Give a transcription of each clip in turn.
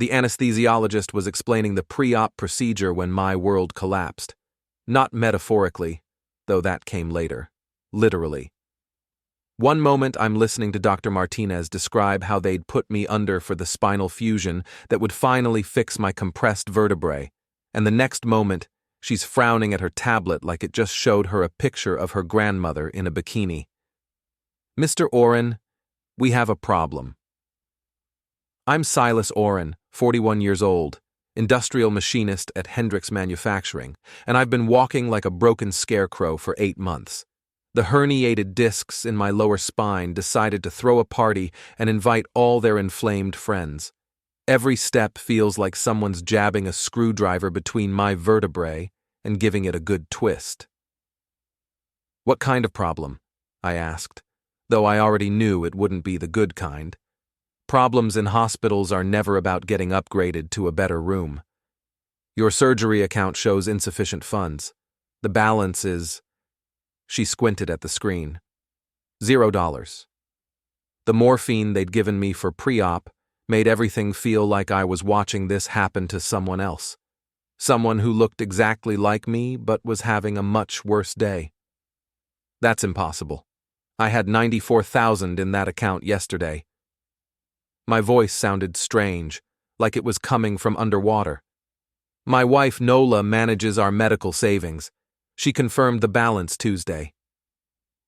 The anesthesiologist was explaining the pre-op procedure when my world collapsed. Not metaphorically, though that came later. Literally. One moment I'm listening to Dr. Martinez describe how they'd put me under for the spinal fusion that would finally fix my compressed vertebrae, and the next moment, she's frowning at her tablet like it just showed her a picture of her grandmother in a bikini. Mr. Orrin, we have a problem. I'm Silas Orrin, 41 years old, industrial machinist at Hendrix Manufacturing, and I've been walking like a broken scarecrow for 8 months. The herniated discs in my lower spine decided to throw a party and invite all their inflamed friends. Every step feels like someone's jabbing a screwdriver between my vertebrae and giving it a good twist. What kind of problem? I asked, though I already knew it wouldn't be the good kind. Problems in hospitals are never about getting upgraded to a better room. Your surgery account shows insufficient funds. The balance is... She squinted at the screen. $0. The morphine they'd given me for pre-op made everything feel like I was watching this happen to someone else. Someone who looked exactly like me but was having a much worse day. That's impossible. I had $94,000 in that account yesterday. My voice sounded strange, like it was coming from underwater. My wife Nola manages our medical savings. She confirmed the balance Tuesday.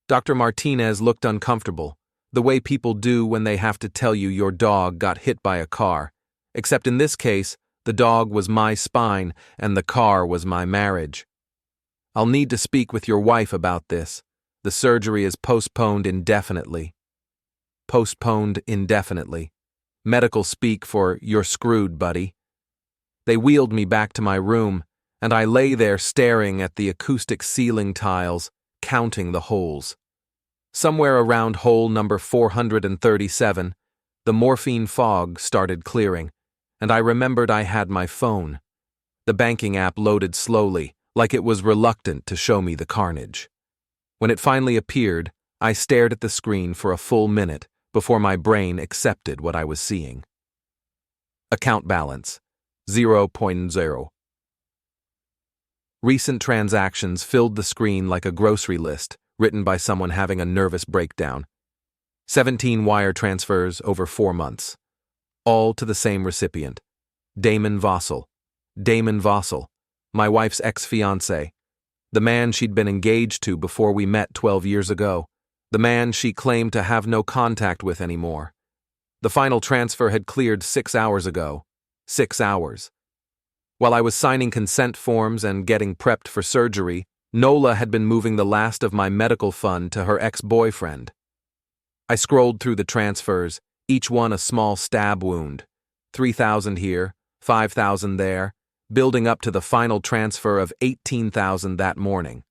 Dr. Martinez looked uncomfortable, the way people do when they have to tell you your dog got hit by a car, except in this case, the dog was my spine and the car was my marriage. I'll need to speak with your wife about this. The surgery is postponed indefinitely. Postponed indefinitely. Medical speak for "you're screwed, buddy." They wheeled me back to my room, and I lay there staring at the acoustic ceiling tiles, counting the holes. Somewhere around hole number 437, the morphine fog started clearing, and I remembered I had my phone. The banking app loaded slowly, like it was reluctant to show me the carnage. When it finally appeared, I stared at the screen for a full minute before my brain accepted what I was seeing. Account balance, 0.0. Recent transactions filled the screen like a grocery list written by someone having a nervous breakdown. 17 wire transfers over 4 months. All to the same recipient. Damon Vossel. Damon Vossel, my wife's ex-fiancé. The man she'd been engaged to before we met 12 years ago. The man she claimed to have no contact with anymore. The final transfer had cleared 6 hours ago. 6 hours. While I was signing consent forms and getting prepped for surgery, Nola had been moving the last of my medical fund to her ex-boyfriend. I scrolled through the transfers, each one a small stab wound. $3,000 here, $5,000 there, building up to the final transfer of $18,000 that morning.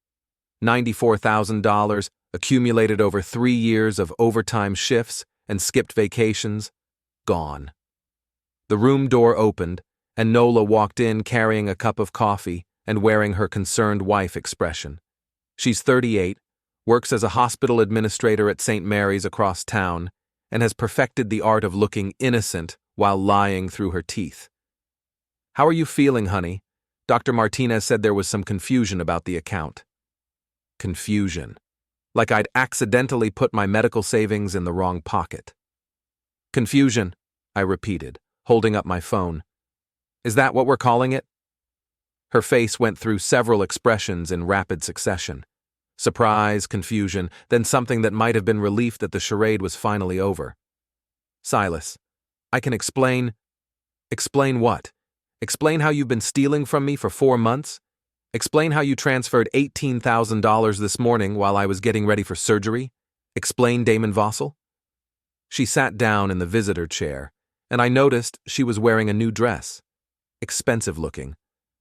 $94,000 accumulated over 3 years of overtime shifts and skipped vacations, gone. The room door opened, and Nola walked in carrying a cup of coffee and wearing her concerned wife expression. She's 38, works as a hospital administrator at St. Mary's across town, and has perfected the art of looking innocent while lying through her teeth. "How are you feeling, honey?" Dr. Martinez said there was some confusion about the account. Confusion. Like I'd accidentally put my medical savings in the wrong pocket. Confusion, I repeated, holding up my phone. Is that what we're calling it? Her face went through several expressions in rapid succession. Surprise, confusion, then something that might have been relief that the charade was finally over. Silas, I can explain. Explain what? Explain how you've been stealing from me for 4 months? Explain how you transferred $18,000 this morning while I was getting ready for surgery? Explain Damon Vossel? She sat down in the visitor chair, and I noticed she was wearing a new dress. Expensive looking.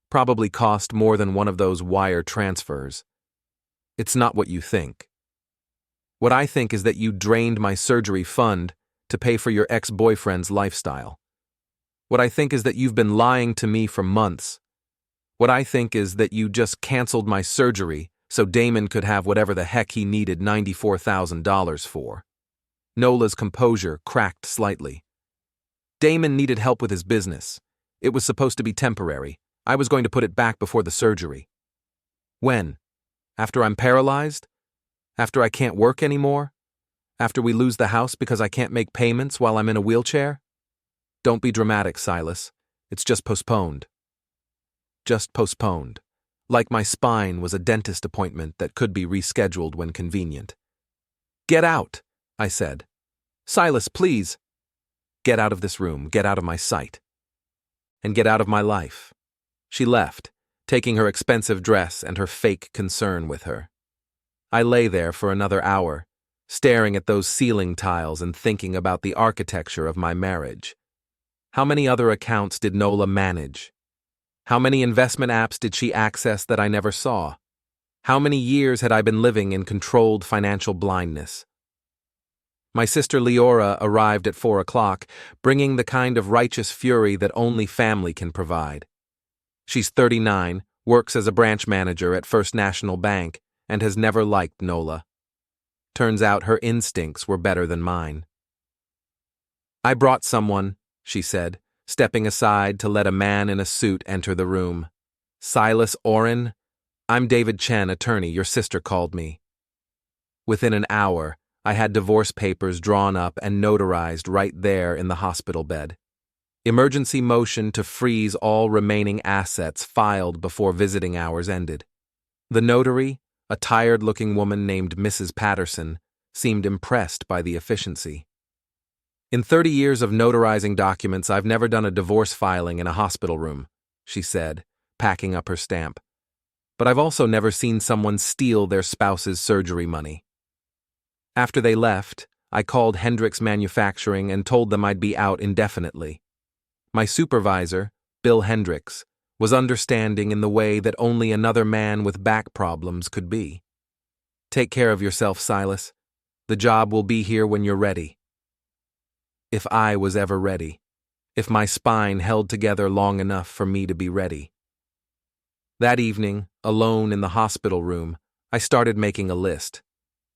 Probably cost more than one of those wire transfers. It's not what you think. What I think is that you drained my surgery fund to pay for your ex-boyfriend's lifestyle. What I think is that you've been lying to me for months. What I think is that you just canceled my surgery so Damon could have whatever the heck he needed $94,000 for. Nola's composure cracked slightly. Damon needed help with his business. It was supposed to be temporary. I was going to put it back before the surgery. When? After I'm paralyzed? After I can't work anymore? After we lose the house because I can't make payments while I'm in a wheelchair? Don't be dramatic, Silas. It's just postponed. Just postponed. Like my spine was a dentist appointment that could be rescheduled when convenient. Get out, I said. Silas, please. Get out of this room, get out of my sight. And get out of my life. She left, taking her expensive dress and her fake concern with her. I lay there for another hour, staring at those ceiling tiles and thinking about the architecture of my marriage. How many other accounts did Nola manage? How many investment apps did she access that I never saw? How many years had I been living in controlled financial blindness? My sister Leora arrived at 4 o'clock, bringing the kind of righteous fury that only family can provide. She's 39, works as a branch manager at First National Bank, and has never liked Nola. Turns out her instincts were better than mine. I brought someone, she said, stepping aside to let a man in a suit enter the room. Silas Orrin? I'm David Chen, attorney. Your sister called me. Within an hour, I had divorce papers drawn up and notarized right there in the hospital bed. Emergency motion to freeze all remaining assets filed before visiting hours ended. The notary, a tired-looking woman named Mrs. Patterson, seemed impressed by the efficiency. In 30 years of notarizing documents, I've never done a divorce filing in a hospital room, she said, packing up her stamp. But I've also never seen someone steal their spouse's surgery money. After they left, I called Hendricks Manufacturing and told them I'd be out indefinitely. My supervisor, Bill Hendricks, was understanding in the way that only another man with back problems could be. Take care of yourself, Silas. The job will be here when you're ready. If I was ever ready. If my spine held together long enough for me to be ready. That evening, alone in the hospital room, I started making a list.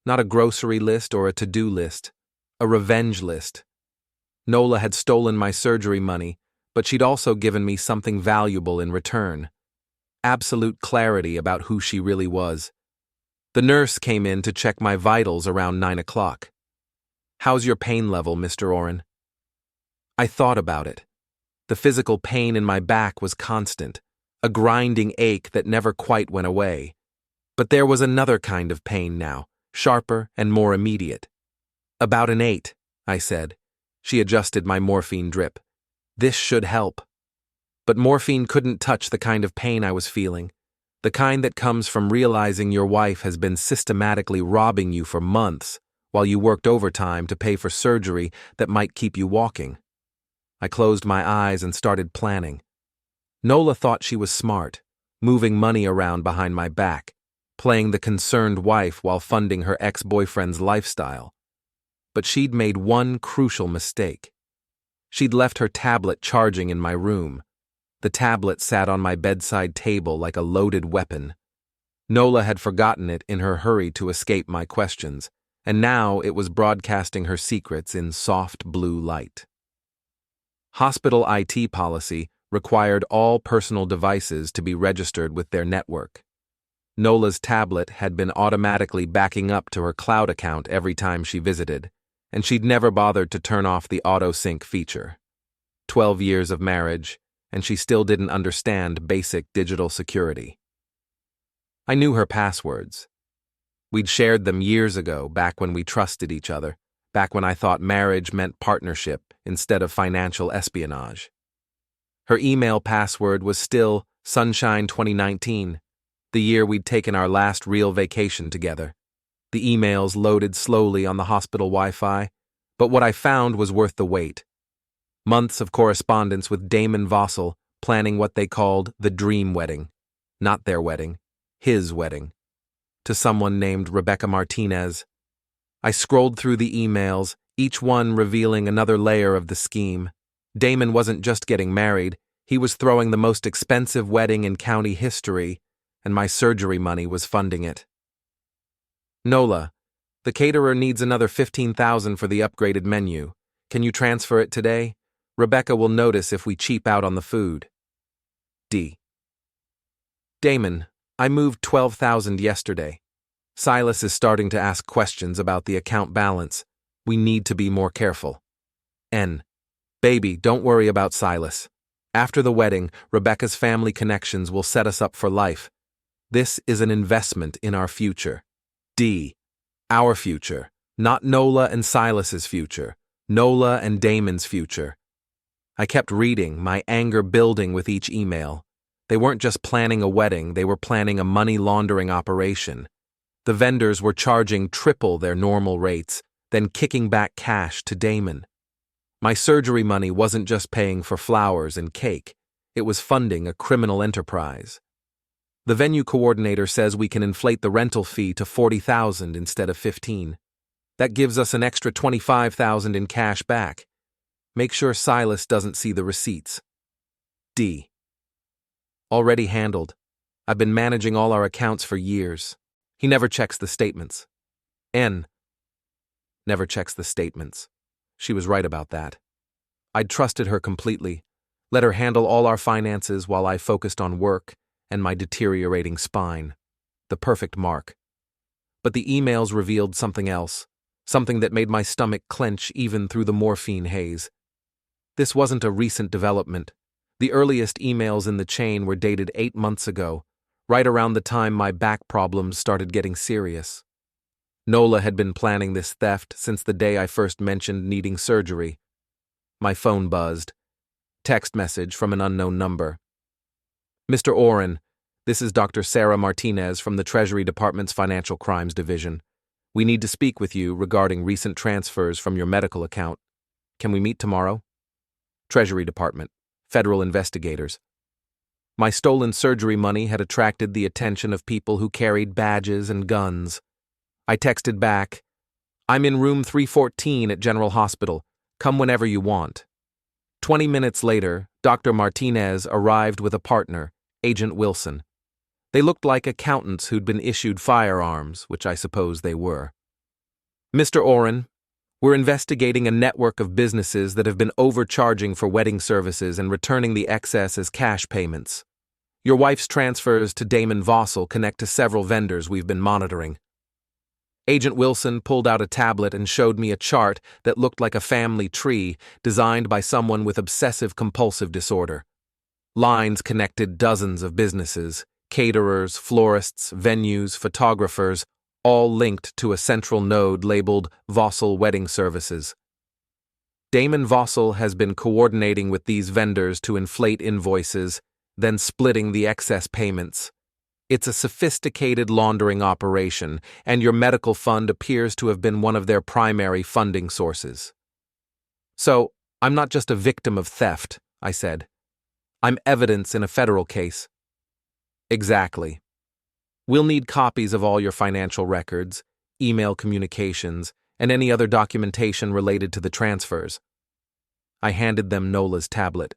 Not a grocery list or a to-do list, a revenge list. Nola had stolen my surgery money, but she'd also given me something valuable in return. Absolute clarity about who she really was. The nurse came in to check my vitals around 9 o'clock. How's your pain level, Mr. Orrin? I thought about it. The physical pain in my back was constant, a grinding ache that never quite went away. But there was another kind of pain now, sharper and more immediate. About an 8, I said. She adjusted my morphine drip. This should help. But morphine couldn't touch the kind of pain I was feeling, the kind that comes from realizing your wife has been systematically robbing you for months while you worked overtime to pay for surgery that might keep you walking. I closed my eyes and started planning. Nola thought she was smart, moving money around behind my back, playing the concerned wife while funding her ex-boyfriend's lifestyle. But she'd made one crucial mistake. She'd left her tablet charging in my room. The tablet sat on my bedside table like a loaded weapon. Nola had forgotten it in her hurry to escape my questions, and now it was broadcasting her secrets in soft blue light. Hospital IT policy required all personal devices to be registered with their network. Nola's tablet had been automatically backing up to her cloud account every time she visited, and she'd never bothered to turn off the auto-sync feature. 12 years of marriage, and she still didn't understand basic digital security. I knew her passwords. We'd shared them years ago, back when we trusted each other, back when I thought marriage meant partnership instead of financial espionage. Her email password was still Sunshine 2019, the year we'd taken our last real vacation together. The emails loaded slowly on the hospital Wi-Fi, but what I found was worth the wait. Months of correspondence with Damon Vossel, planning what they called the dream wedding. Not their wedding, his wedding. To someone named Rebecca Martinez. I scrolled through the emails, each one revealing another layer of the scheme. Damon wasn't just getting married, he was throwing the most expensive wedding in county history, and my surgery money was funding it. Nola, the caterer needs another $15,000 for the upgraded menu. Can you transfer it today? Rebecca will notice if we cheap out on the food. D. Damon, I moved $12,000 yesterday. Silas is starting to ask questions about the account balance. We need to be more careful. N. Baby, don't worry about Silas. After the wedding, Rebecca's family connections will set us up for life. This is an investment in our future. D. Our future, not Nola and Silas's future. Nola and Damon's future. I kept reading, my anger building with each email. They weren't just planning a wedding, they were planning a money laundering operation. The vendors were charging triple their normal rates, then kicking back cash to Damon. My surgery money wasn't just paying for flowers and cake, it was funding a criminal enterprise. The venue coordinator says we can inflate the rental fee to $40,000 instead of $15,000. That gives us an extra $25,000 in cash back. Make sure Silas doesn't see the receipts. D. Already handled. I've been managing all our accounts for years. He never checks the statements. N. Never checks the statements. She was right about that. I'd trusted her completely, let her handle all our finances while I focused on work and my deteriorating spine. The perfect mark. But the emails revealed something else. Something that made my stomach clench even through the morphine haze. This wasn't a recent development. The earliest emails in the chain were dated 8 months ago, right around the time my back problems started getting serious. Nola had been planning this theft since the day I first mentioned needing surgery. My phone buzzed. Text message from an unknown number. Mr. Orrin, this is Dr. Sarah Martinez from the Treasury Department's Financial Crimes Division. We need to speak with you regarding recent transfers from your medical account. Can we meet tomorrow? Treasury Department, Federal Investigators. My stolen surgery money had attracted the attention of people who carried badges and guns. I texted back, I'm in room 314 at General Hospital. Come whenever you want. 20 minutes later, Dr. Martinez arrived with a partner, Agent Wilson. They looked like accountants who'd been issued firearms, which I suppose they were. Mr. Orrin, we're investigating a network of businesses that have been overcharging for wedding services and returning the excess as cash payments. Your wife's transfers to Damon Vossel connect to several vendors we've been monitoring. Agent Wilson pulled out a tablet and showed me a chart that looked like a family tree designed by someone with obsessive-compulsive disorder. Lines connected dozens of businesses. Caterers, florists, venues, photographers, all linked to a central node labeled Vossel Wedding Services. Damon Vossel has been coordinating with these vendors to inflate invoices, then splitting the excess payments. It's a sophisticated laundering operation, and your medical fund appears to have been one of their primary funding sources. So, I'm not just a victim of theft, I said. I'm evidence in a federal case. Exactly. We'll need copies of all your financial records, email communications, and any other documentation related to the transfers. I handed them Nola's tablet.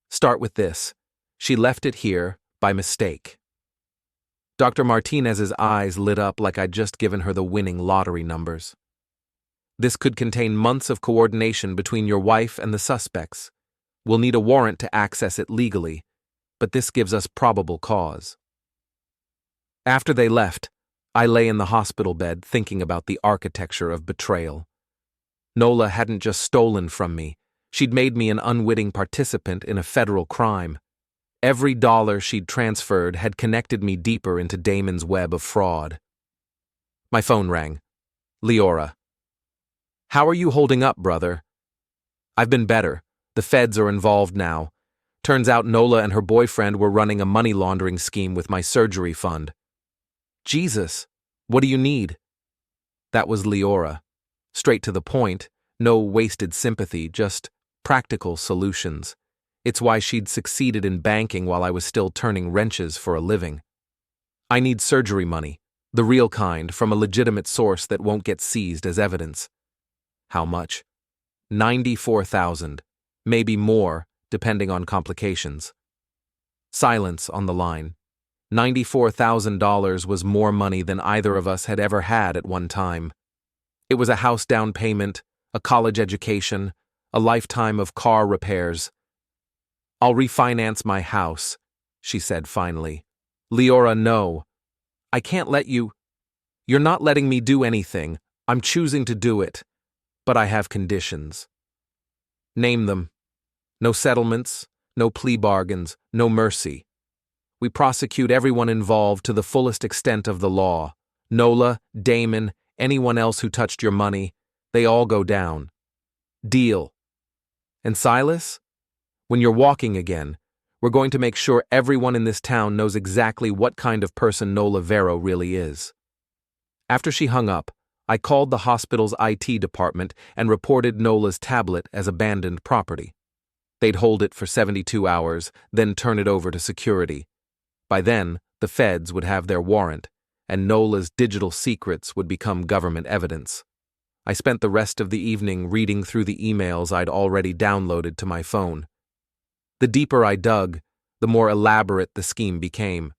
Start with this. She left it here by mistake. Dr. Martinez's eyes lit up like I'd just given her the winning lottery numbers. This could contain months of coordination between your wife and the suspects. We'll need a warrant to access it legally, but this gives us probable cause. After they left, I lay in the hospital bed thinking about the architecture of betrayal. Nola hadn't just stolen from me, she'd made me an unwitting participant in a federal crime. Every dollar she'd transferred had connected me deeper into Damon's web of fraud. My phone rang. Leora. How are you holding up, brother? I've been better. The feds are involved now. Turns out Nola and her boyfriend were running a money laundering scheme with my surgery fund. Jesus, what do you need? That was Leora. Straight to the point, no wasted sympathy, just practical solutions. It's why she'd succeeded in banking while I was still turning wrenches for a living. I need surgery money, the real kind, from a legitimate source that won't get seized as evidence. How much? $94,000, maybe more, depending on complications. Silence on the line. $94,000 was more money than either of us had ever had at one time. It was a house down payment, a college education, a lifetime of car repairs. "I'll refinance my house," she said finally. "Leora, no. I can't let you. You're not letting me do anything. I'm choosing to do it. But I have conditions." "Name them." "No settlements, no plea bargains, no mercy. We prosecute everyone involved to the fullest extent of the law. Nola, Damon, anyone else who touched your money, they all go down. Deal. And Silas? When you're walking again, we're going to make sure everyone in this town knows exactly what kind of person Nola Vero really is." After she hung up, I called the hospital's IT department and reported Nola's tablet as abandoned property. They'd hold it for 72 hours, then turn it over to security. By then, the feds would have their warrant, and Nola's digital secrets would become government evidence. I spent the rest of the evening reading through the emails I'd already downloaded to my phone. The deeper I dug, the more elaborate the scheme became.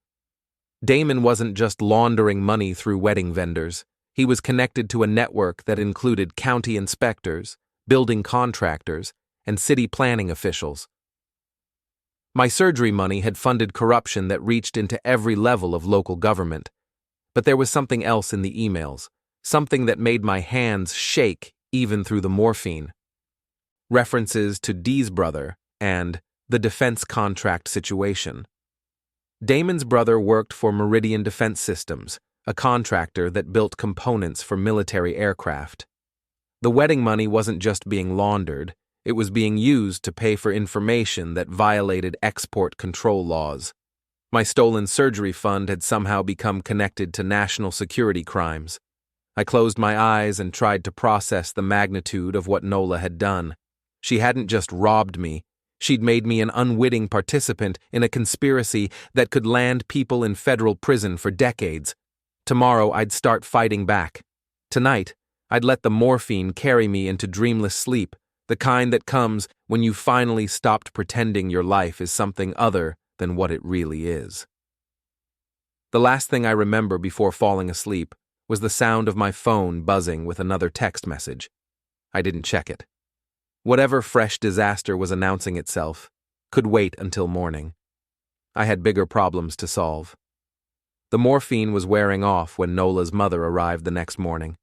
Damon wasn't just laundering money through wedding vendors. He was connected to a network that included county inspectors, building contractors, and city planning officials. My surgery money had funded corruption that reached into every level of local government. But there was something else in the emails, something that made my hands shake even through the morphine. References to Dee's brother and the defense contract situation. Damon's brother worked for Meridian Defense Systems, a contractor that built components for military aircraft. The wedding money wasn't just being laundered, it was being used to pay for information that violated export control laws. My stolen surgery fund had somehow become connected to national security crimes. I closed my eyes and tried to process the magnitude of what Nola had done. She hadn't just robbed me, she'd made me an unwitting participant in a conspiracy that could land people in federal prison for decades. Tomorrow I'd start fighting back. Tonight, I'd let the morphine carry me into dreamless sleep, the kind that comes when you finally stopped pretending your life is something other than what it really is. The last thing I remember before falling asleep was the sound of my phone buzzing with another text message. I didn't check it. Whatever fresh disaster was announcing itself could wait until morning. I had bigger problems to solve. The morphine was wearing off when Nola's mother arrived the next morning.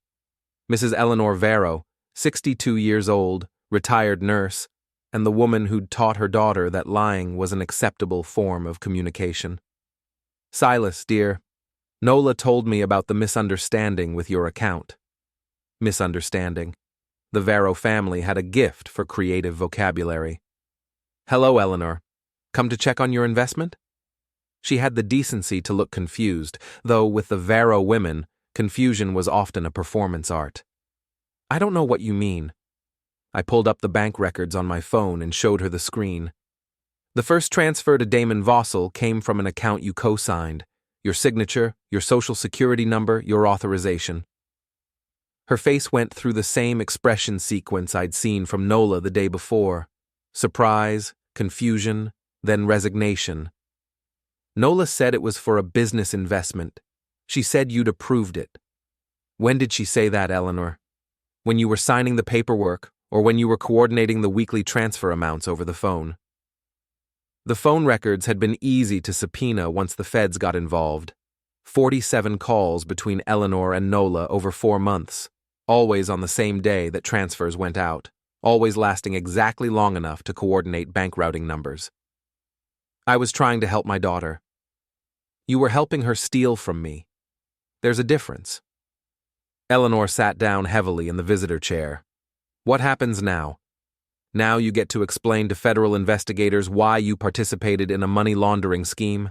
Mrs. Eleanor Vero, 62 years old, retired nurse, and the woman who'd taught her daughter that lying was an acceptable form of communication. "Silas, dear, Nola told me about the misunderstanding with your account." Misunderstanding. The Vero family had a gift for creative vocabulary. "Hello, Eleanor. Come to check on your investment?" She had the decency to look confused, though with the Vero women, confusion was often a performance art. "I don't know what you mean." I pulled up the bank records on my phone and showed her the screen. "The first transfer to Damon Vossel came from an account you co-signed. Your signature, your social security number, your authorization." Her face went through the same expression sequence I'd seen from Nola the day before. Surprise, confusion, then resignation. "Nola said it was for a business investment. She said you'd approved it." "When did she say that, Eleanor? When you were signing the paperwork, or when you were coordinating the weekly transfer amounts over the phone?" The phone records had been easy to subpoena once the feds got involved. 47 calls between Eleanor and Nola over 4 months, always on the same day that transfers went out, always lasting exactly long enough to coordinate bank routing numbers. "I was trying to help my daughter." "You were helping her steal from me. There's a difference." Eleanor sat down heavily in the visitor chair. "What happens now? Now you get to explain to federal investigators why you participated in a money laundering scheme.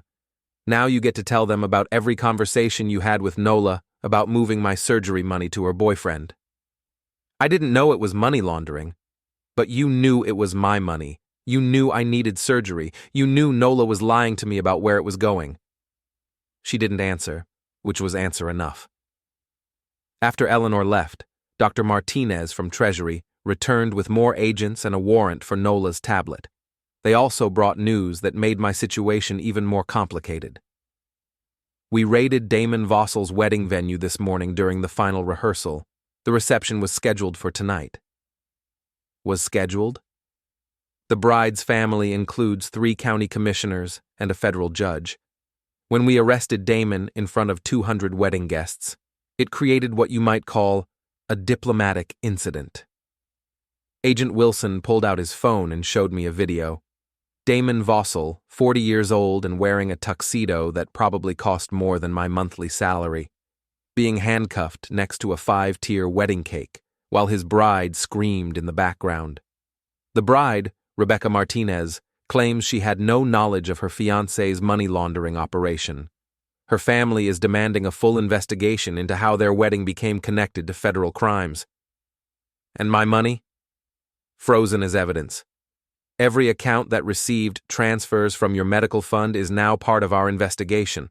Now you get to tell them about every conversation you had with Nola about moving my surgery money to her boyfriend. I didn't know it was money laundering, but you knew it was my money. You knew I needed surgery. You knew Nola was lying to me about where it was going." She didn't answer, which was answer enough. After Eleanor left, Dr. Martinez from Treasury returned with more agents and a warrant for Nola's tablet. They also brought news that made my situation even more complicated. We raided Damon Vossel's wedding venue this morning during the final rehearsal. The reception was scheduled for tonight. was scheduled. The bride's family includes 3 county commissioners and a federal judge. When we arrested Damon in front of 200 wedding guests, it created what you might call a diplomatic incident. Agent Wilson pulled out his phone and showed me a video. Damon Vossel, 40 years old and wearing a tuxedo that probably cost more than my monthly salary, being handcuffed next to a 5-tier wedding cake while his bride screamed in the background. The bride, Rebecca Martinez, claims she had no knowledge of her fiancé's money laundering operation. Her family is demanding a full investigation into how their wedding became connected to federal crimes. And my money? Frozen as evidence. Every account that received transfers from your medical fund is now part of our investigation.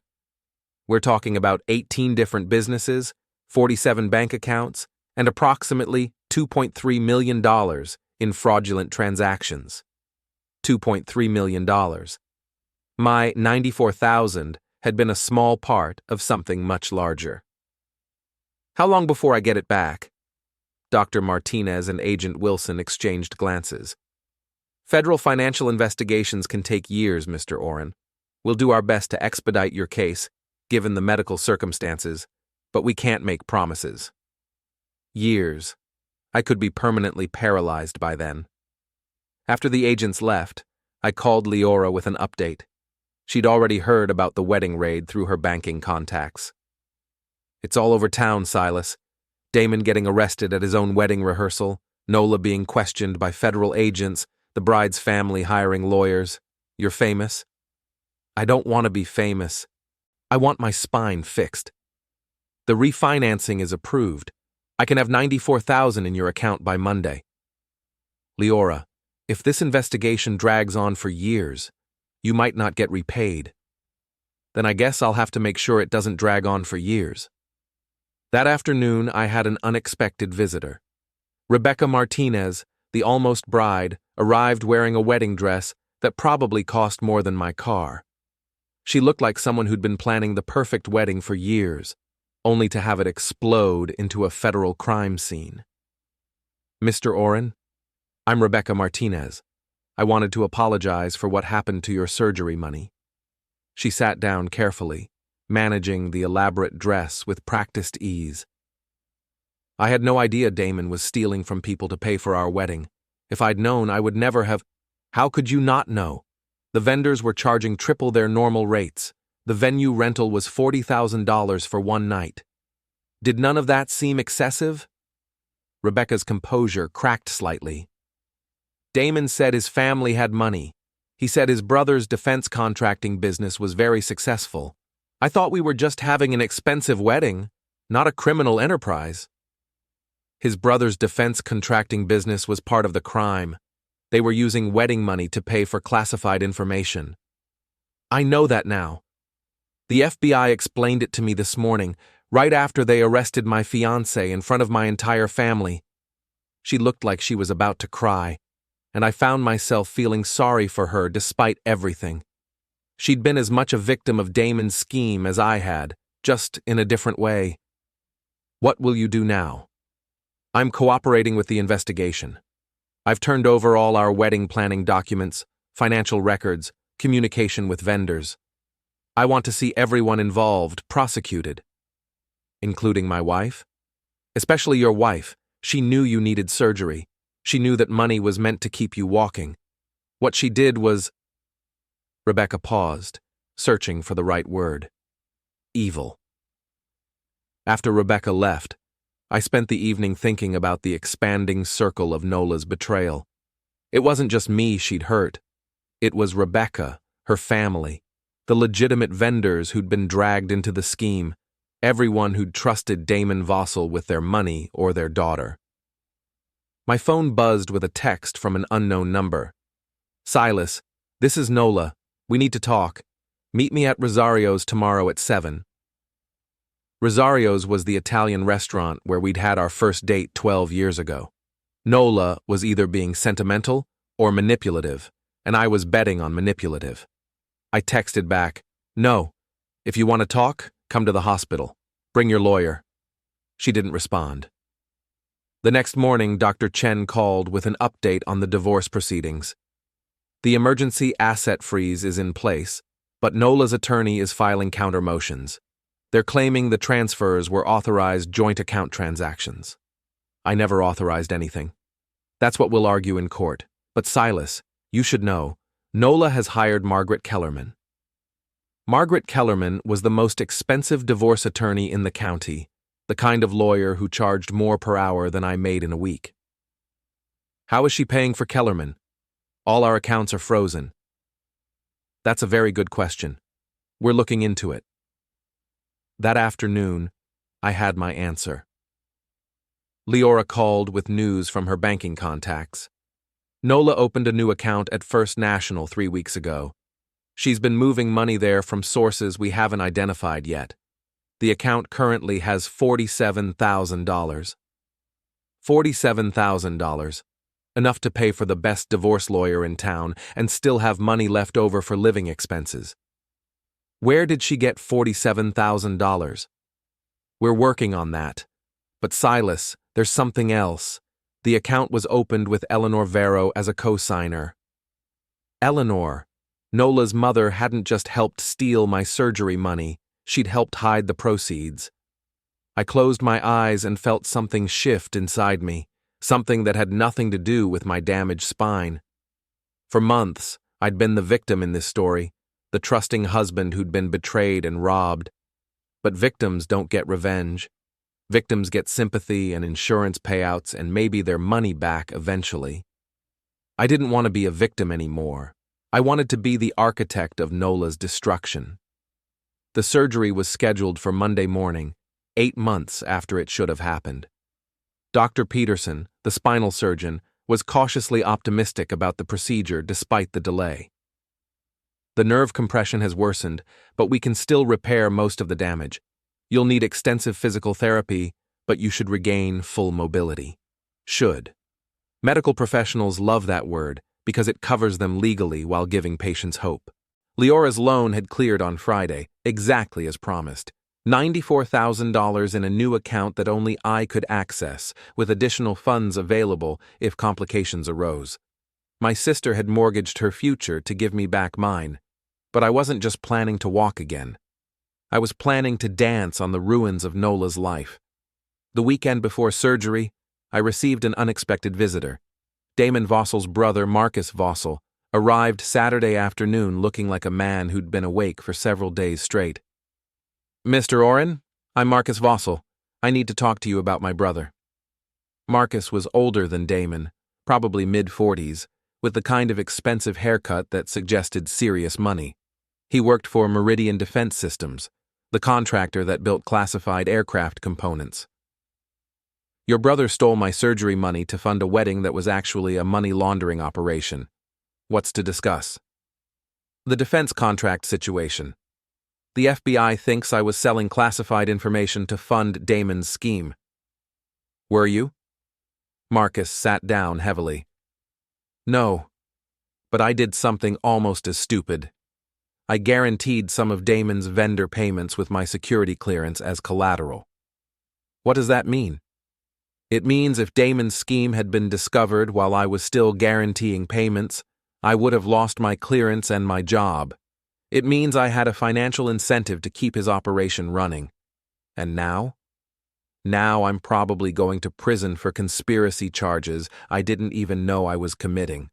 We're talking about 18 different businesses, 47 bank accounts, and approximately $2.3 million in fraudulent transactions. $2.3 million. My $94,000 had been a small part of something much larger. How long before I get it back? Dr. Martinez and Agent Wilson exchanged glances. Federal financial investigations can take years, Mr. Orrin. We'll do our best to expedite your case, given the medical circumstances, but we can't make promises. Years. I could be permanently paralyzed by then. After the agents left, I called Leora with an update. She'd already heard about the wedding raid through her banking contacts. It's all over town, Silas. Damon getting arrested at his own wedding rehearsal, Nola being questioned by federal agents, the bride's family hiring lawyers. You're famous? I don't want to be famous. I want my spine fixed. The refinancing is approved. I can have $94,000 in your account by Monday. Leora, if this investigation drags on for years, you might not get repaid. Then I guess I'll have to make sure it doesn't drag on for years. That afternoon, I had an unexpected visitor. Rebecca Martinez, the almost bride, arrived wearing a wedding dress that probably cost more than my car. She looked like someone who'd been planning the perfect wedding for years, only to have it explode into a federal crime scene. Mr. Orrin, I'm Rebecca Martinez. I wanted to apologize for what happened to your surgery money. She sat down carefully, managing the elaborate dress with practiced ease. I had no idea Damon was stealing from people to pay for our wedding. If I'd known, I would never have. How could you not know? The vendors were charging triple their normal rates. The venue rental was $40,000 for one night. Did none of that seem excessive? Rebecca's composure cracked slightly. Damon said his family had money. He said his brother's defense contracting business was very successful. I thought we were just having an expensive wedding, not a criminal enterprise. His brother's defense contracting business was part of the crime. They were using wedding money to pay for classified information. I know that now. The FBI explained it to me this morning, right after they arrested my fiancé in front of my entire family. She looked like she was about to cry, and I found myself feeling sorry for her despite everything. She'd been as much a victim of Damon's scheme as I had, just in a different way. What will you do now? I'm cooperating with the investigation. I've turned over all our wedding planning documents, financial records, communication with vendors. I want to see everyone involved prosecuted. Including my wife? Especially your wife. She knew you needed surgery. She knew that money was meant to keep you walking. What she did was... Rebecca paused, searching for the right word. Evil. After Rebecca left, I spent the evening thinking about the expanding circle of Nola's betrayal. It wasn't just me she'd hurt. It was Rebecca, her family, the legitimate vendors who'd been dragged into the scheme, everyone who'd trusted Damon Vossel with their money or their daughter. My phone buzzed with a text from an unknown number. Silas, this is Nola. We need to talk. Meet me at Rosario's tomorrow at 7. Rosario's was the Italian restaurant where we'd had our first date 12 years ago. Nola was either being sentimental or manipulative, and I was betting on manipulative. I texted back, "No. If you want to talk, come to the hospital. Bring your lawyer." She didn't respond. The next morning, Dr. Chen called with an update on the divorce proceedings. The emergency asset freeze is in place, but Nola's attorney is filing counter motions. They're claiming the transfers were authorized joint account transactions. I never authorized anything. That's what we'll argue in court. But Silas, you should know, Nola has hired Margaret Kellerman. Margaret Kellerman was the most expensive divorce attorney in the county, the kind of lawyer who charged more per hour than I made in a week. How is she paying for Kellerman? All our accounts are frozen. That's a very good question. We're looking into it. That afternoon, I had my answer. Leora called with news from her banking contacts. Nola opened a new account at First National 3 weeks ago. She's been moving money there from sources we haven't identified yet. The account currently has $47,000. $47,000. Enough to pay for the best divorce lawyer in town and still have money left over for living expenses. Where did she get $47,000? We're working on that. But Silas, there's something else. The account was opened with Eleanor Vero as a co-signer. Eleanor, Nola's mother, hadn't just helped steal my surgery money, she'd helped hide the proceeds. I closed my eyes and felt something shift inside me, something that had nothing to do with my damaged spine. For months, I'd been the victim in this story, the trusting husband who'd been betrayed and robbed. But victims don't get revenge. Victims get sympathy and insurance payouts and maybe their money back eventually. I didn't want to be a victim anymore. I wanted to be the architect of Nola's destruction. The surgery was scheduled for Monday morning, 8 months after it should have happened. Dr. Peterson, the spinal surgeon, was cautiously optimistic about the procedure despite the delay. The nerve compression has worsened, but we can still repair most of the damage. You'll need extensive physical therapy, but you should regain full mobility. Should. Medical professionals love that word because it covers them legally while giving patients hope. Leora's loan had cleared on Friday, exactly as promised. $94,000 in a new account that only I could access, with additional funds available if complications arose. My sister had mortgaged her future to give me back mine, but I wasn't just planning to walk again. I was planning to dance on the ruins of Nola's life. The weekend before surgery, I received an unexpected visitor. Damon Vossel's brother, Marcus Vossel, arrived Saturday afternoon looking like a man who'd been awake for several days straight. "Mr. Orrin, I'm Marcus Vossel. I need to talk to you about my brother." Marcus was older than Damon, probably mid-40s, with the kind of expensive haircut that suggested serious money. He worked for Meridian Defense Systems, the contractor that built classified aircraft components. "Your brother stole my surgery money to fund a wedding that was actually a money laundering operation. What's to discuss?" "The defense contract situation. The FBI thinks I was selling classified information to fund Damon's scheme." "Were you?" Marcus sat down heavily. "No, but I did something almost as stupid. I guaranteed some of Damon's vendor payments with my security clearance as collateral." "What does that mean?" "It means if Damon's scheme had been discovered while I was still guaranteeing payments, I would have lost my clearance and my job. It means I had a financial incentive to keep his operation running. And now? Now I'm probably going to prison for conspiracy charges I didn't even know I was committing."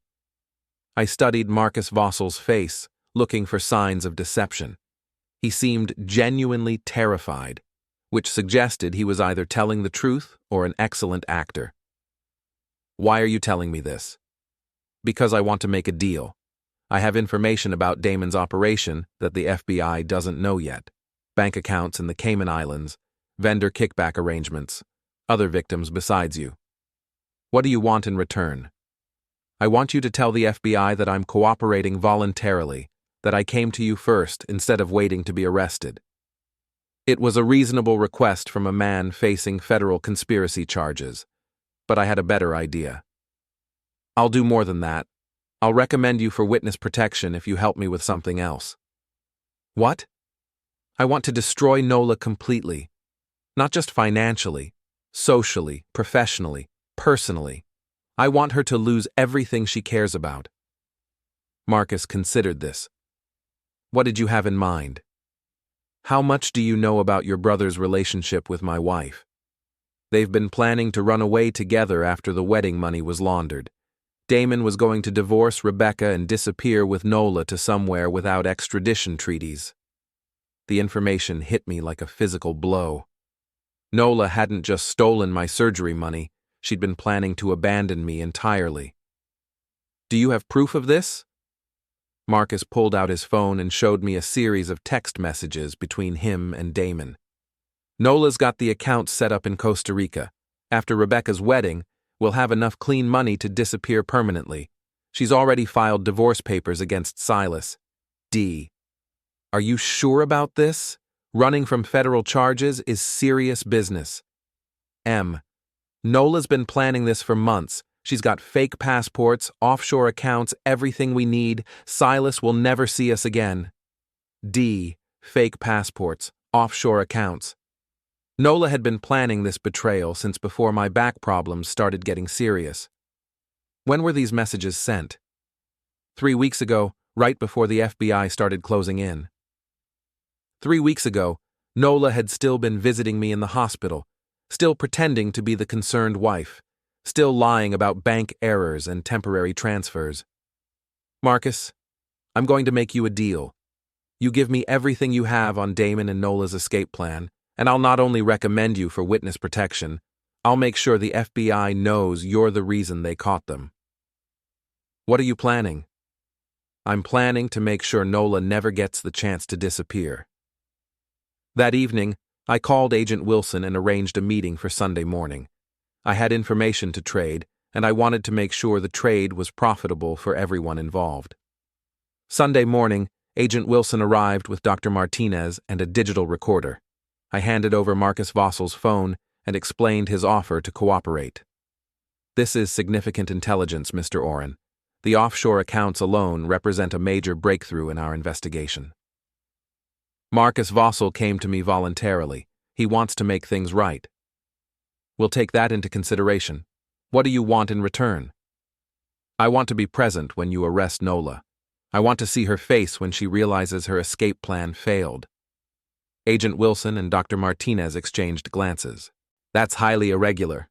I studied Marcus Vossel's face, looking for signs of deception. He seemed genuinely terrified, which suggested he was either telling the truth or an excellent actor. "Why are you telling me this?" "Because I want to make a deal. I have information about Damon's operation that the FBI doesn't know yet. Bank accounts in the Cayman Islands, vendor kickback arrangements, other victims besides you. What do you want in return?" "I want you to tell the FBI that I'm cooperating voluntarily, that I came to you first instead of waiting to be arrested." It was a reasonable request from a man facing federal conspiracy charges, but I had a better idea. "I'll do more than that. I'll recommend you for witness protection if you help me with something else." "What?" "I want to destroy Nola completely. Not just financially, socially, professionally. personally. I want her to lose everything she cares about." Marcus considered this. "What did you have in mind? How much do you know about your brother's relationship with my wife? They've been planning to run away together after the wedding money was laundered. Damon was going to divorce Rebecca and disappear with Nola to somewhere without extradition treaties." The information hit me like a physical blow. Nola hadn't just stolen my surgery money, she'd been planning to abandon me entirely. "Do you have proof of this?" Marcus pulled out his phone and showed me a series of text messages between him and Damon. "Nola's got the account set up in Costa Rica. After Rebecca's wedding, we'll have enough clean money to disappear permanently. She's already filed divorce papers against Silas. D. Are you sure about this? Running from federal charges is serious business. M. Nola's been planning this for months. She's got fake passports, offshore accounts, everything we need. Silas will never see us again. D. Fake passports, offshore accounts. Nola had been planning this betrayal since before my back problems started getting serious. When were these messages sent? 3 weeks ago, right before the FBI started closing in. 3 weeks ago, Nola had still been visiting me in the hospital, still pretending to be the concerned wife, still lying about bank errors and temporary transfers. "Marcus, I'm going to make you a deal. You give me everything you have on Damon and Nola's escape plan, and I'll not only recommend you for witness protection, I'll make sure the FBI knows you're the reason they caught them." "What are you planning?" "I'm planning to make sure Nola never gets the chance to disappear." That evening, I called Agent Wilson and arranged a meeting for Sunday morning. I had information to trade, and I wanted to make sure the trade was profitable for everyone involved. Sunday morning, Agent Wilson arrived with Dr. Martinez and a digital recorder. I handed over Marcus Vossel's phone and explained his offer to cooperate. "This is significant intelligence, Mr. Orrin. The offshore accounts alone represent a major breakthrough in our investigation." Marcus Vossel came to me voluntarily. He wants to make things right. "We'll take that into consideration. What do you want in return?" "I want to be present when you arrest Nola. I want to see her face when she realizes her escape plan failed." Agent Wilson and Dr. Martinez exchanged glances. "That's highly irregular."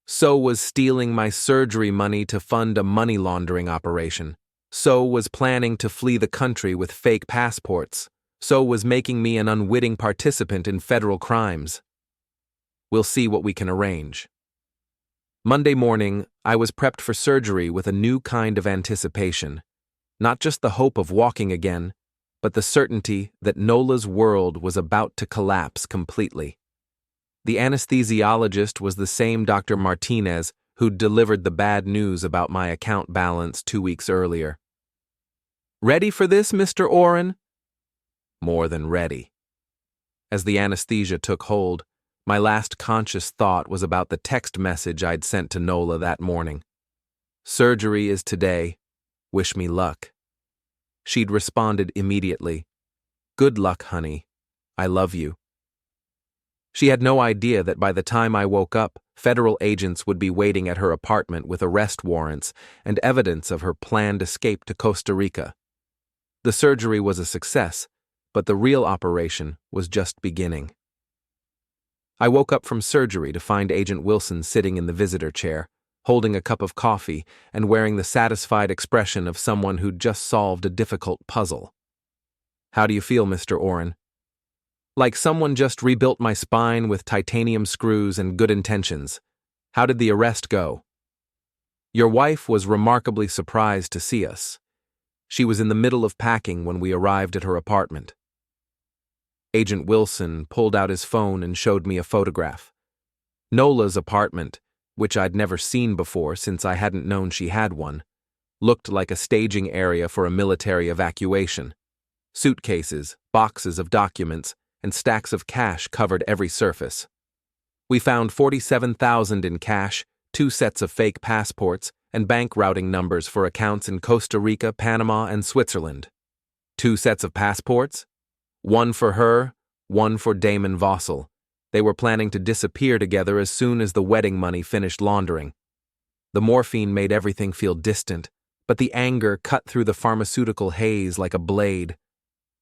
"So was stealing my surgery money to fund a money laundering operation. So was planning to flee the country with fake passports. So was making me an unwitting participant in federal crimes. We'll see what we can arrange." Monday morning, I was prepped for surgery with a new kind of anticipation. Not just the hope of walking again, but the certainty that Nola's world was about to collapse completely. The anesthesiologist was the same Dr. Martinez who'd delivered the bad news about my account balance 2 weeks earlier. "Ready for this, Mr. Orrin?" More than ready. As the anesthesia took hold, my last conscious thought was about the text message I'd sent to Nola that morning. "Surgery is today. Wish me luck." She'd responded immediately, "Good luck, honey. I love you." She had no idea that by the time I woke up, federal agents would be waiting at her apartment with arrest warrants and evidence of her planned escape to Costa Rica. The surgery was a success, but the real operation was just beginning. I woke up from surgery to find Agent Wilson sitting in the visitor chair, holding a cup of coffee and wearing the satisfied expression of someone who'd just solved a difficult puzzle. "How do you feel, Mr. Orrin?" "Like someone just rebuilt my spine with titanium screws and good intentions. How did the arrest go?" "Your wife was remarkably surprised to see us. She was in the middle of packing when we arrived at her apartment." Agent Wilson pulled out his phone and showed me a photograph. Nola's apartment, which I'd never seen before since I hadn't known she had one, looked like a staging area for a military evacuation. Suitcases, boxes of documents, and stacks of cash covered every surface. We found $47,000 in cash, 2 sets of fake passports, and bank routing numbers for accounts in Costa Rica, Panama, and Switzerland. 2 sets of passports? One for her, one for Damon Vossel. They were planning to disappear together as soon as the wedding money finished laundering. The morphine made everything feel distant, but the anger cut through the pharmaceutical haze like a blade.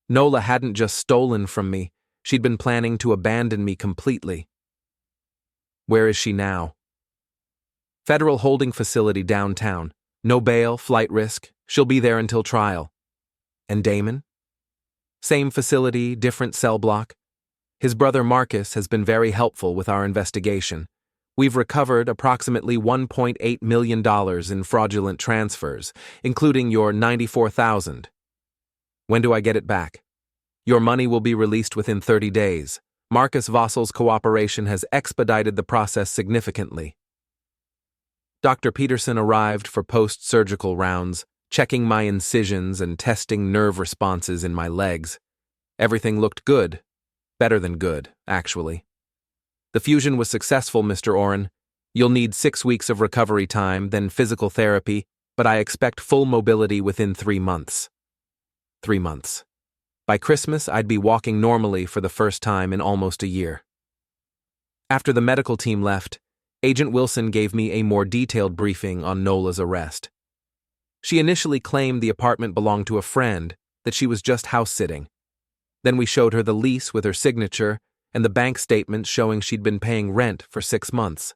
Nola hadn't just stolen from me, she'd been planning to abandon me completely. Where is she now? Federal holding facility downtown. No bail, flight risk. She'll be there until trial. And Damon? Same facility, different cell block. His brother Marcus has been very helpful with our investigation. We've recovered approximately $1.8 million in fraudulent transfers, including your $94,000. When do I get it back? Your money will be released within 30 days. Marcus Vossel's cooperation has expedited the process significantly. Dr. Peterson arrived for post-surgical rounds, checking my incisions and testing nerve responses in my legs. Everything looked good. Better than good, actually. The fusion was successful, Mr. Orrin. You'll need 6 weeks of recovery time, then physical therapy, but I expect full mobility within 3 months. 3 months. By Christmas, I'd be walking normally for the first time in almost a year. After the medical team left, Agent Wilson gave me a more detailed briefing on Nola's arrest. She initially claimed the apartment belonged to a friend, that she was just house-sitting. Then we showed her the lease with her signature and the bank statements showing she'd been paying rent for 6 months.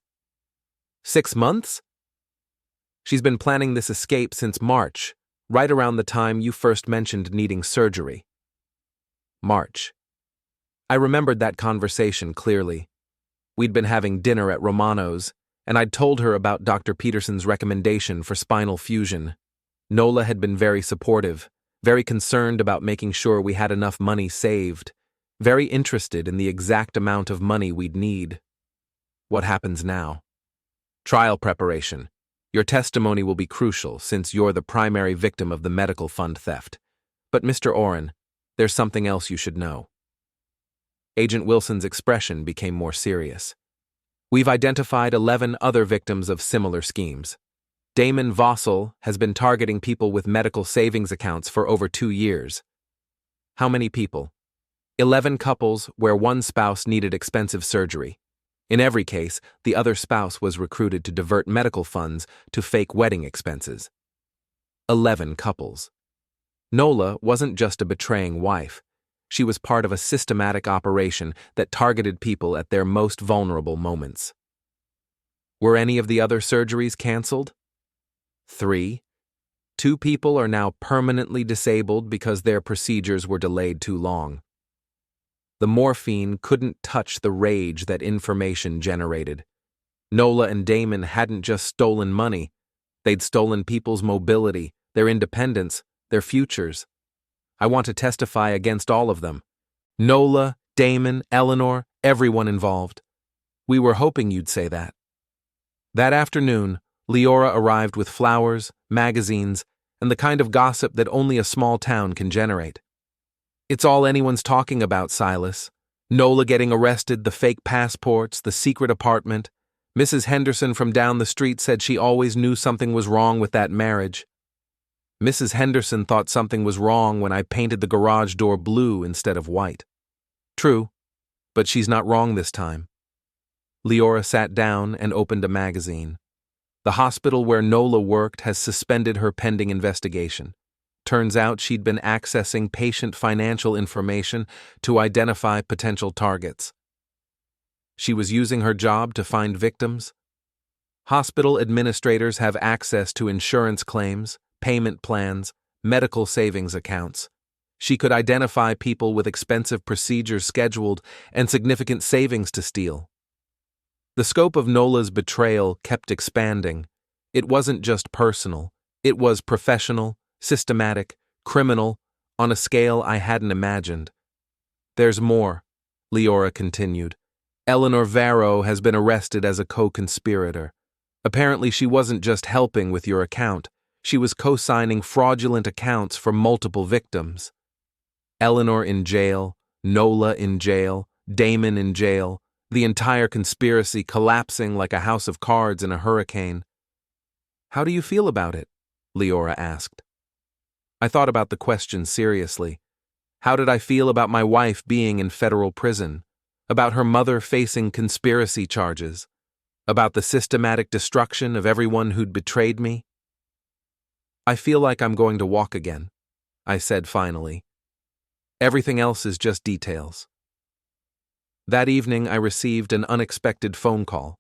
6 months? She's been planning this escape since March, right around the time you first mentioned needing surgery. March. I remembered that conversation clearly. We'd been having dinner at Romano's, and I'd told her about Dr. Peterson's recommendation for spinal fusion. Nola had been very supportive, very concerned about making sure we had enough money saved, very interested in the exact amount of money we'd need. What happens now? Trial preparation. Your testimony will be crucial since you're the primary victim of the medical fund theft. But Mr. Orrin, there's something else you should know. Agent Wilson's expression became more serious. We've identified 11 other victims of similar schemes. Damon Vossel has been targeting people with medical savings accounts for over 2 years. How many people? 11 couples where one spouse needed expensive surgery. In every case, the other spouse was recruited to divert medical funds to fake wedding expenses. 11 couples. Nola wasn't just a betraying wife. She was part of a systematic operation that targeted people at their most vulnerable moments. Were any of the other surgeries canceled? 3. 2 people are now permanently disabled because their procedures were delayed too long. The morphine couldn't touch the rage that information generated. Nola and Damon hadn't just stolen money. They'd stolen people's mobility, their independence, their futures. I want to testify against all of them. Nola, Damon, Eleanor, everyone involved. We were hoping you'd say that. That afternoon, Leora arrived with flowers, magazines, and the kind of gossip that only a small town can generate. It's all anyone's talking about, Silas. Nola getting arrested, the fake passports, the secret apartment. Mrs. Henderson from down the street said she always knew something was wrong with that marriage. Mrs. Henderson thought something was wrong when I painted the garage door blue instead of white. True, but she's not wrong this time. Leora sat down and opened a magazine. The hospital where Nola worked has suspended her pending investigation. Turns out she'd been accessing patient financial information to identify potential targets. She was using her job to find victims. Hospital administrators have access to insurance claims, payment plans, medical savings accounts. She could identify people with expensive procedures scheduled and significant savings to steal. The scope of Nola's betrayal kept expanding. It wasn't just personal. It was professional, systematic, criminal, on a scale I hadn't imagined. There's more, Leora continued. Eleanor Varro has been arrested as a co-conspirator. Apparently she wasn't just helping with your account. She was co-signing fraudulent accounts for multiple victims. Eleanor in jail, Nola in jail, Damon in jail, the entire conspiracy collapsing like a house of cards in a hurricane. How do you feel about it? Leora asked. I thought about the question seriously. How did I feel about my wife being in federal prison? about her mother facing conspiracy charges, about the systematic destruction of everyone who'd betrayed me. "I feel like I'm going to walk again," I said finally. "Everything else is just details." That evening, I received an unexpected phone call.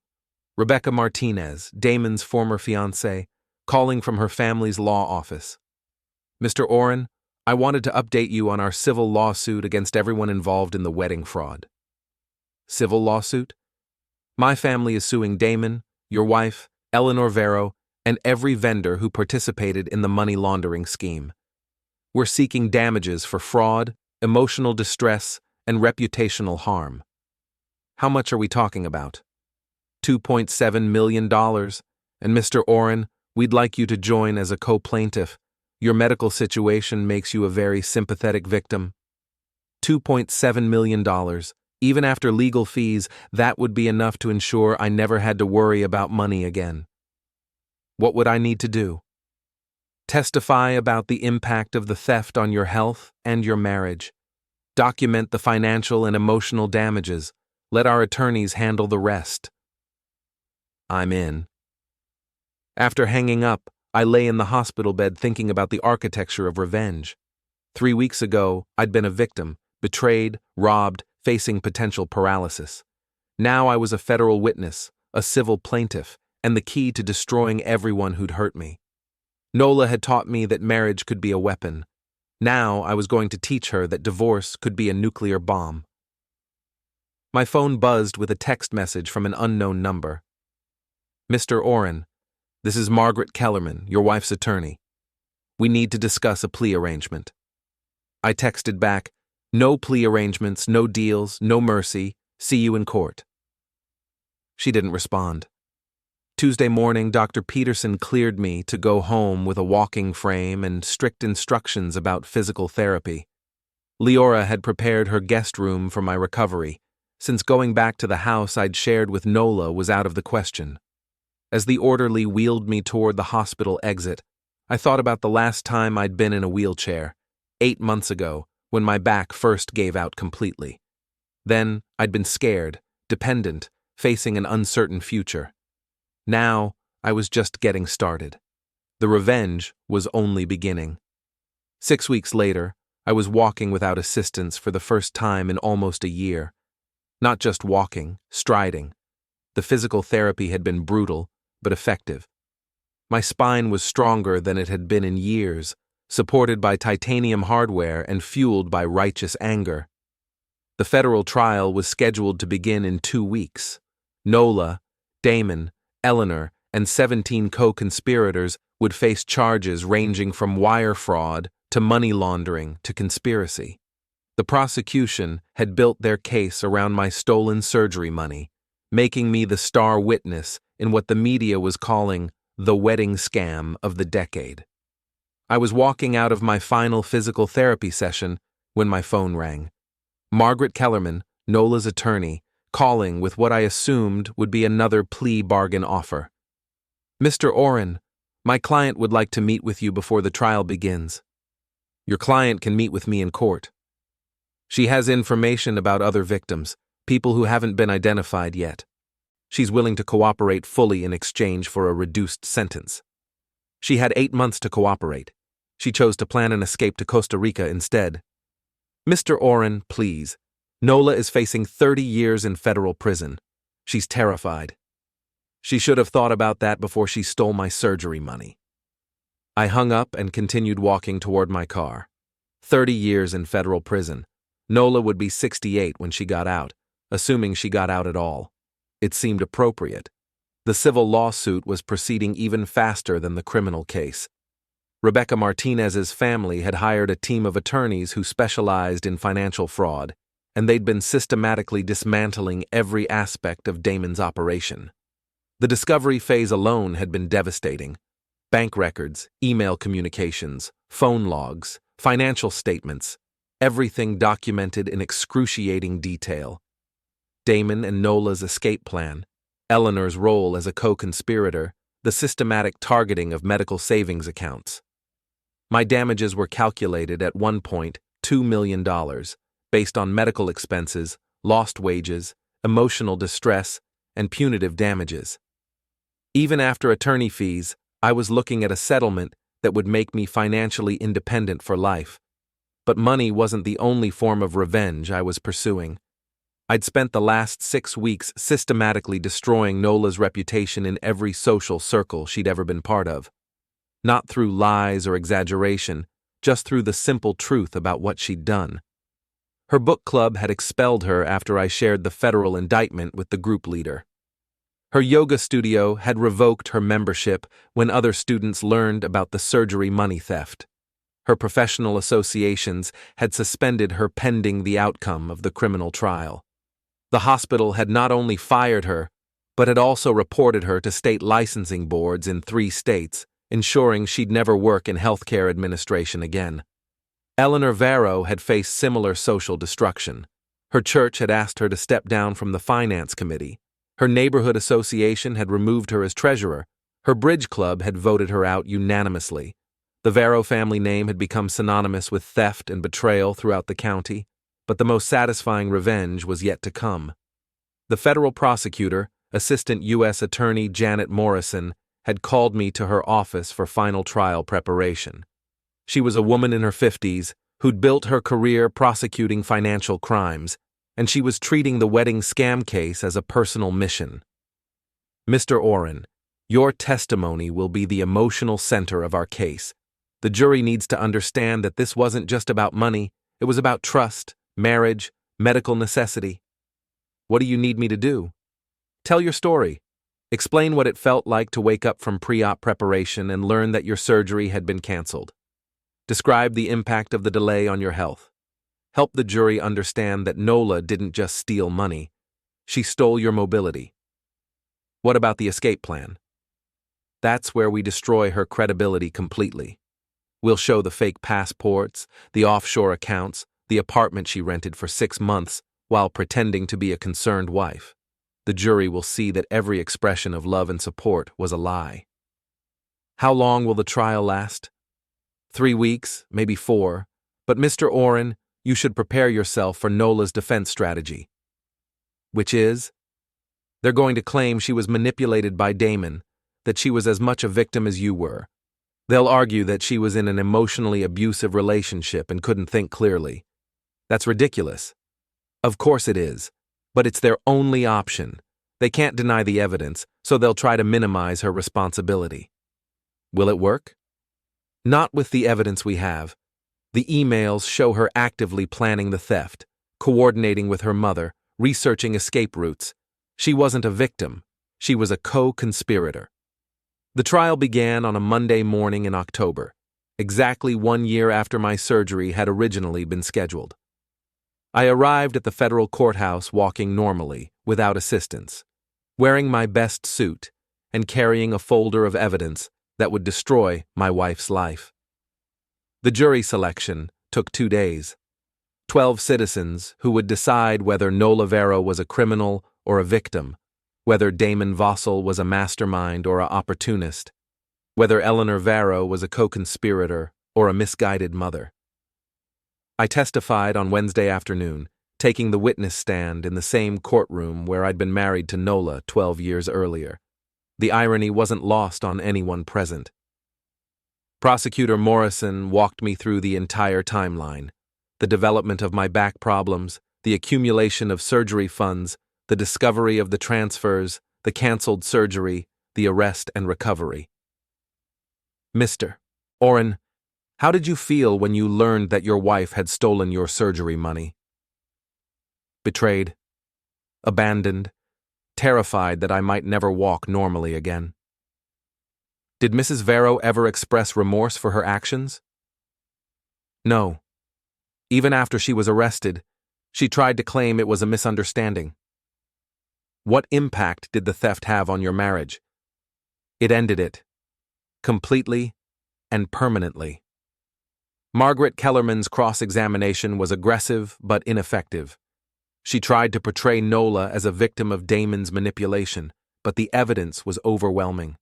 Rebecca Martinez, Damon's former fiancé, calling from her family's law office. "Mr. Orrin, I wanted to update you on our civil lawsuit against everyone involved in the wedding fraud." "Civil lawsuit?" "My family is suing Damon, your wife, Eleanor Vero, and every vendor who participated in the money laundering scheme. We're seeking damages for fraud, emotional distress, and reputational harm." "How much are we talking about?" $2.7 million, and Mr. Orrin, we'd like you to join as a co-plaintiff. Your medical situation makes you a very sympathetic victim. $2.7 million. Even after legal fees, that would be enough to ensure I never had to worry about money again. What would I need to do? Testify about the impact of the theft on your health and your marriage. Document the financial and emotional damages. Let our attorneys handle the rest. I'm in. After hanging up, I lay in the hospital bed thinking about the architecture of revenge. 3 weeks ago, I'd been a victim, betrayed, robbed, facing potential paralysis. Now I was a federal witness, a civil plaintiff, and the key to destroying everyone who'd hurt me. Nola had taught me that marriage could be a weapon. Now I was going to teach her that divorce could be a nuclear bomb. My phone buzzed with a text message from an unknown number. "Mr. Orrin, this is Margaret Kellerman, your wife's attorney. We need to discuss a plea arrangement." I texted back, "No plea arrangements, no deals, no mercy. See you in court." She didn't respond. Tuesday morning, Dr. Peterson cleared me to go home with a walking frame and strict instructions about physical therapy. Leora had prepared her guest room for my recovery, since going back to the house I'd shared with Nola was out of the question. As the orderly wheeled me toward the hospital exit, I thought about the last time I'd been in a wheelchair, 8 months ago, when my back first gave out completely. Then, I'd been scared, dependent, facing an uncertain future. Now, I was just getting started. The revenge was only beginning. 6 weeks later, I was walking without assistance for the first time in almost a year. Not just walking, striding. The physical therapy had been brutal, but effective. My spine was stronger than it had been in years, supported by titanium hardware and fueled by righteous anger. The federal trial was scheduled to begin in 2 weeks. Nola, Damon, Eleanor, and 17 co-conspirators would face charges ranging from wire fraud to money laundering to conspiracy. The prosecution had built their case around my stolen surgery money, making me the star witness in what the media was calling the wedding scam of the decade. I was walking out of my final physical therapy session when my phone rang. Margaret Kellerman, Nola's attorney, calling with what I assumed would be another plea bargain offer. "Mr. Orrin, my client would like to meet with you before the trial begins." "Your client can meet with me in court. She has information about other victims, people who haven't been identified yet. She's willing to cooperate fully in exchange for a reduced sentence. She had 8 months to cooperate. She chose to plan an escape to Costa Rica instead." "Mr. Orrin, please. Nola is facing 30 years in federal prison. She's terrified. She should have thought about that before she stole my surgery money." I hung up and continued walking toward my car. 30 years in federal prison. Nola would be 68 when she got out, assuming she got out at all. It seemed appropriate. The civil lawsuit was proceeding even faster than the criminal case. Rebecca Martinez's family had hired a team of attorneys who specialized in financial fraud, and they'd been systematically dismantling every aspect of Damon's operation. The discovery phase alone had been devastating. Bank records, email communications, phone logs, financial statements, everything documented in excruciating detail. Damon and Nola's escape plan, Eleanor's role as a co-conspirator, the systematic targeting of medical savings accounts. My damages were calculated at $1.2 million, based on medical expenses, lost wages, emotional distress, and punitive damages. Even after attorney fees, I was looking at a settlement that would make me financially independent for life. But money wasn't the only form of revenge I was pursuing. I'd spent the last 6 weeks systematically destroying Nola's reputation in every social circle she'd ever been part of. Not through lies or exaggeration, just through the simple truth about what she'd done. Her book club had expelled her after I shared the federal indictment with the group leader. Her yoga studio had revoked her membership when other students learned about the surgery money theft. Her professional associations had suspended her pending the outcome of the criminal trial. The hospital had not only fired her, but had also reported her to state licensing boards in 3 states, ensuring she'd never work in healthcare administration again. Eleanor Varro had faced similar social destruction. Her church had asked her to step down from the finance committee. Her neighborhood association had removed her as treasurer. Her bridge club had voted her out unanimously. The Varro family name had become synonymous with theft and betrayal throughout the county, but the most satisfying revenge was yet to come. The federal prosecutor, Assistant U.S. Attorney Janet Morrison, had called me to her office for final trial preparation. She was a woman in her 50s who'd built her career prosecuting financial crimes, and she was treating the wedding scam case as a personal mission. Mr. Orrin, your testimony will be the emotional center of our case. The jury needs to understand that this wasn't just about money, it was about trust, marriage, medical necessity. What do you need me to do? Tell your story. Explain what it felt like to wake up from pre-op preparation and learn that your surgery had been canceled. Describe the impact of the delay on your health. Help the jury understand that Nola didn't just steal money, she stole your mobility. What about the escape plan? That's where we destroy her credibility completely. We'll show the fake passports, the offshore accounts, the apartment she rented for 6 months while pretending to be a concerned wife. The jury will see that every expression of love and support was a lie. How long will the trial last? 3 weeks, maybe 4, but Mr. Orrin, you should prepare yourself for Nola's defense strategy. Which is? They're going to claim she was manipulated by Damon, that she was as much a victim as you were. They'll argue that she was in an emotionally abusive relationship and couldn't think clearly. That's ridiculous. Of course it is, but it's their only option. They can't deny the evidence, so they'll try to minimize her responsibility. Will it work? Not with the evidence we have. The emails show her actively planning the theft, coordinating with her mother, researching escape routes. She wasn't a victim. She was a co-conspirator. The trial began on a Monday morning in October, exactly 1 year after my surgery had originally been scheduled. I arrived at the federal courthouse walking normally, without assistance, wearing my best suit and carrying a folder of evidence that would destroy my wife's life. The jury selection took 2 days. 12 citizens who would decide whether Nola Varro was a criminal or a victim, whether Damon Vossel was a mastermind or an opportunist, whether Eleanor Varro was a co-conspirator or a misguided mother. I testified on Wednesday afternoon, taking the witness stand in the same courtroom where I'd been married to Nola 12 years earlier. The irony wasn't lost on anyone present. Prosecutor Morrison walked me through the entire timeline, the development of my back problems, the accumulation of surgery funds, the discovery of the transfers, the canceled surgery, the arrest and recovery. Mr. Orrin, how did you feel when you learned that your wife had stolen your surgery money? Betrayed, abandoned, terrified that I might never walk normally again. Did Mrs. Varro ever express remorse for her actions? No. Even after she was arrested, she tried to claim it was a misunderstanding. What impact did the theft have on your marriage? It ended it. Completely and permanently. Margaret Kellerman's cross-examination was aggressive but ineffective. She tried to portray Nola as a victim of Damon's manipulation, but the evidence was overwhelming.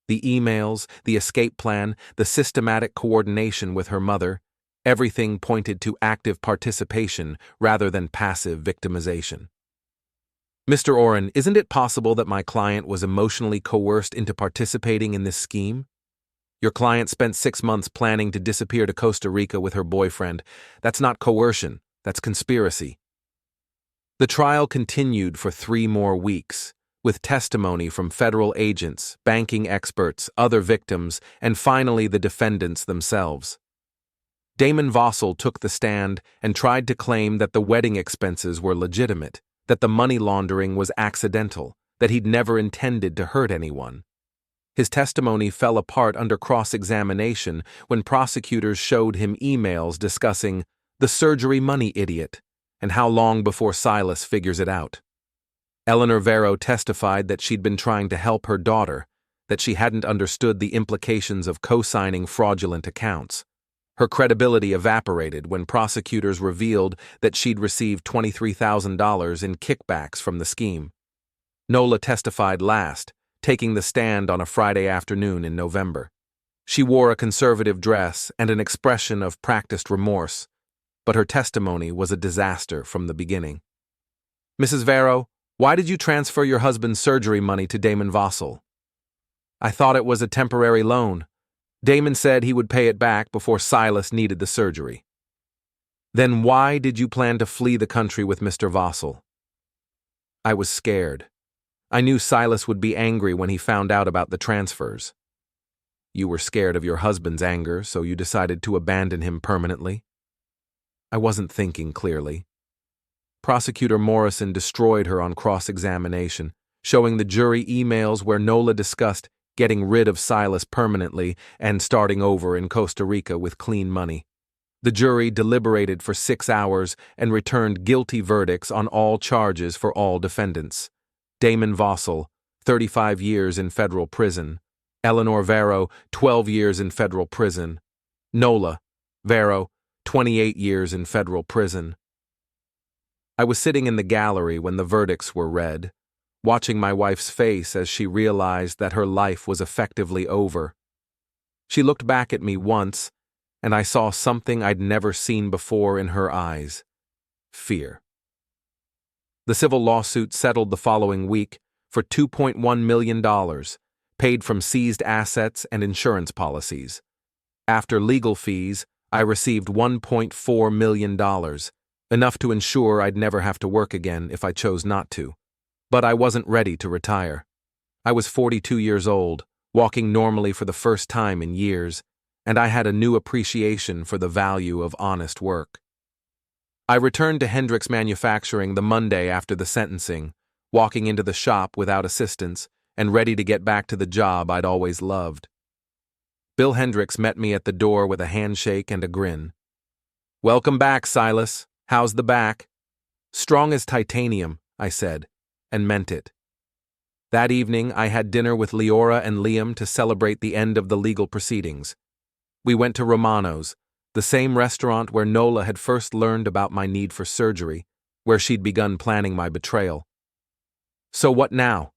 The emails, the escape plan, the systematic coordination with her mother, Everything pointed to active participation rather than passive victimization. Mr. Orrin, isn't it possible that my client was emotionally coerced into participating in this scheme? Your client spent 6 months planning to disappear to Costa Rica with her boyfriend. That's not coercion, that's conspiracy. The trial continued for 3 more weeks, with testimony from federal agents, banking experts, other victims, and finally the defendants themselves. Damon Vossel took the stand and tried to claim that the wedding expenses were legitimate, that the money laundering was accidental, that he'd never intended to hurt anyone. His testimony fell apart under cross-examination when prosecutors showed him emails discussing the surgery money idiot and how long before Silas figures it out. Eleanor Vero testified that she'd been trying to help her daughter, that she hadn't understood the implications of co-signing fraudulent accounts. Her credibility evaporated when prosecutors revealed that she'd received $23,000 in kickbacks from the scheme. Nola testified last, taking the stand on a Friday afternoon in November. She wore a conservative dress and an expression of practiced remorse, but her testimony was a disaster from the beginning. Mrs. Vero, why did you transfer your husband's surgery money to Damon Vossel? I thought it was a temporary loan. Damon said he would pay it back before Silas needed the surgery. Then why did you plan to flee the country with Mr. Vossel? I was scared. I knew Silas would be angry when he found out about the transfers. You were scared of your husband's anger, so you decided to abandon him permanently? I wasn't thinking clearly. Prosecutor Morrison destroyed her on cross-examination, showing the jury emails where Nola discussed getting rid of Silas permanently and starting over in Costa Rica with clean money. The jury deliberated for 6 hours and returned guilty verdicts on all charges for all defendants. Damon Vossel, 35 years in federal prison. Eleanor Vero, 12 years in federal prison. Nola Vero, 28 years in federal prison. I was sitting in the gallery when the verdicts were read, watching my wife's face as she realized that her life was effectively over. She looked back at me once, and I saw something I'd never seen before in her eyes: fear. The civil lawsuit settled the following week for $2.1 million, paid from seized assets and insurance policies. After legal fees, I received $1.4 million, enough to ensure I'd never have to work again if I chose not to. But I wasn't ready to retire. I was 42 years old, walking normally for the first time in years, and I had a new appreciation for the value of honest work. I returned to Hendricks Manufacturing the Monday after the sentencing, walking into the shop without assistance and ready to get back to the job I'd always loved. Bill Hendricks met me at the door with a handshake and a grin. "Welcome back, Silas. How's the back?" "Strong as titanium," I said, and meant it. That evening, I had dinner with Leora and Liam to celebrate the end of the legal proceedings. We went to Romano's, the same restaurant where Nola had first learned about my need for surgery, where she'd begun planning my betrayal. "So what now?"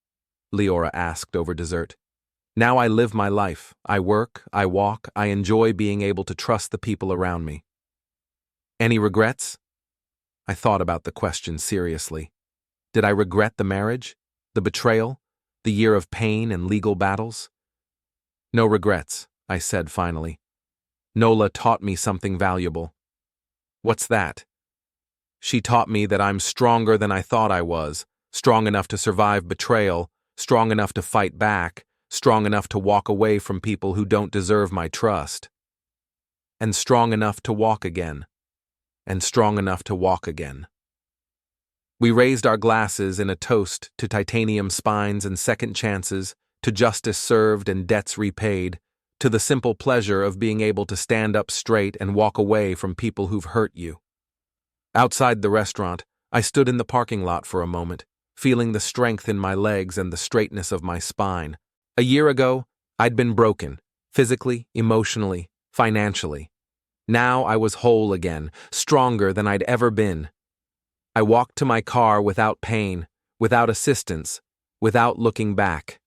Leora asked over dessert. "Now I live my life. I work, I walk, I enjoy being able to trust the people around me." "Any regrets?" I thought about the question seriously. Did I regret the marriage, the betrayal, the year of pain and legal battles? "No regrets," I said finally. Nola taught me something valuable. "What's that?" "She taught me that I'm stronger than I thought I was, strong enough to survive betrayal, strong enough to fight back, strong enough to walk away from people who don't deserve my trust. And strong enough to walk again. And strong enough to walk again." We raised our glasses in a toast to titanium spines and second chances, to justice served and debts repaid, to the simple pleasure of being able to stand up straight and walk away from people who've hurt you. Outside the restaurant, I stood in the parking lot for a moment, feeling the strength in my legs and the straightness of my spine. A year ago, I'd been broken, physically, emotionally, financially. Now I was whole again, stronger than I'd ever been. I walked to my car without pain, without assistance, without looking back.